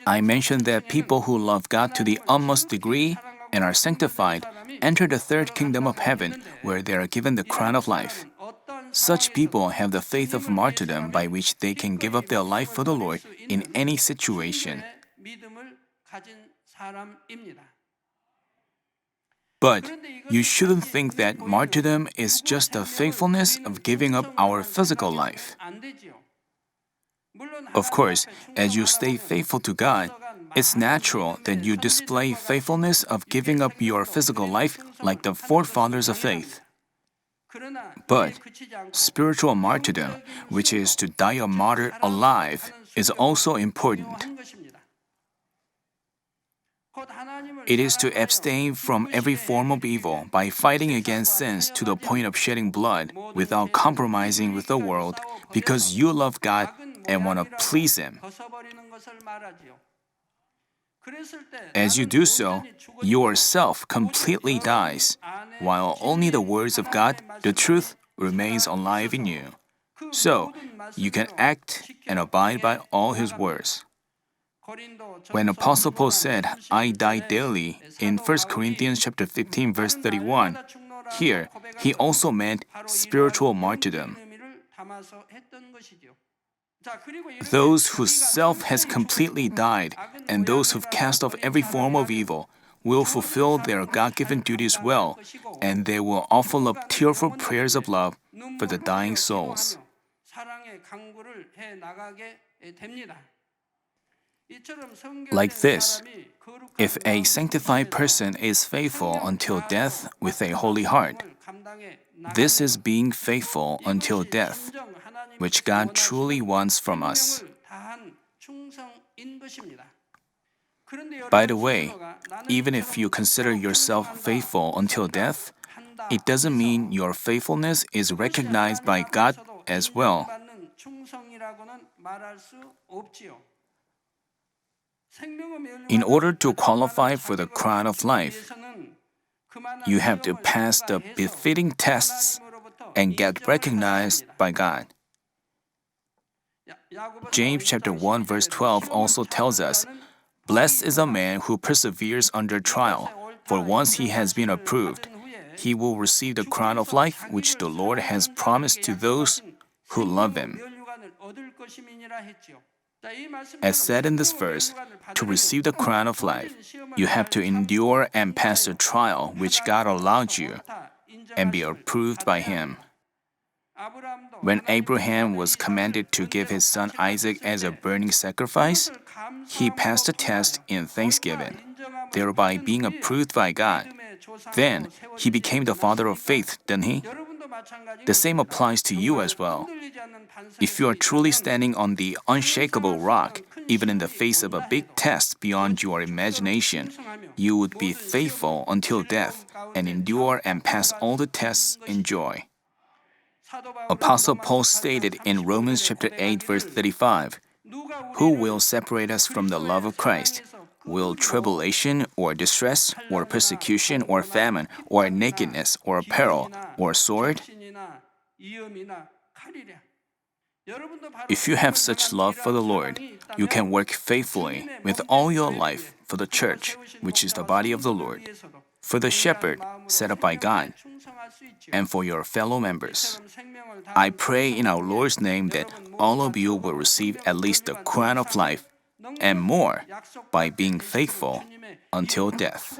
I mentioned that people who love God to the utmost degree and are sanctified enter the third kingdom of heaven, where they are given the crown of life. Such people have the faith of martyrdom by which they can give up their life for the Lord in any situation. But you shouldn't think that martyrdom is just the faithfulness of giving up our physical life. Of course, as you stay faithful to God, it's natural that you display faithfulness of giving up your physical life like the forefathers of faith. But spiritual martyrdom, which is to die a martyr alive, is also important. It is to abstain from every form of evil by fighting against sins to the point of shedding blood without compromising with the world because you love God and want to please Him. As you do so, yourself completely dies, while only the words of God, the truth, remains alive in you. So, you can act and abide by all His words. When Apostle Paul said, I die daily, in 1 Corinthians chapter 15, verse 31, here, he also meant spiritual martyrdom. Those whose self has completely died and those who've cast off every form of evil will fulfill their God-given duties well, and they will offer up tearful prayers of love for the dying souls. Like this, if a sanctified person is faithful until death with a holy heart, this is being faithful until death, which God truly wants from us. By the way, even if you consider yourself faithful until death, it doesn't mean your faithfulness is recognized by God as well. In order to qualify for the crown of life, you have to pass the befitting tests and get recognized by God. James chapter 1 verse 12 also tells us, Blessed is a man who perseveres under trial, for once he has been approved, he will receive the crown of life which the Lord has promised to those who love Him. As said in this verse, to receive the crown of life, you have to endure and pass the trial which God allowed you, and be approved by Him. When Abraham was commanded to give his son Isaac as a burning sacrifice, he passed the test in thanksgiving, thereby being approved by God. Then, he became the father of faith, didn't he? The same applies to you as well. If you are truly standing on the unshakable rock, even in the face of a big test beyond your imagination, you would be faithful until death and endure and pass all the tests in joy. Apostle Paul stated in Romans chapter 8 verse 35, Who will separate us from the love of Christ? Will tribulation or distress or persecution or famine or nakedness or peril or sword? If you have such love for the Lord, you can work faithfully with all your life for the church, which is the body of the Lord, for the shepherd set up by God, and for your fellow members. I pray in our Lord's name that all of you will receive at least the crown of life and more by being faithful until death.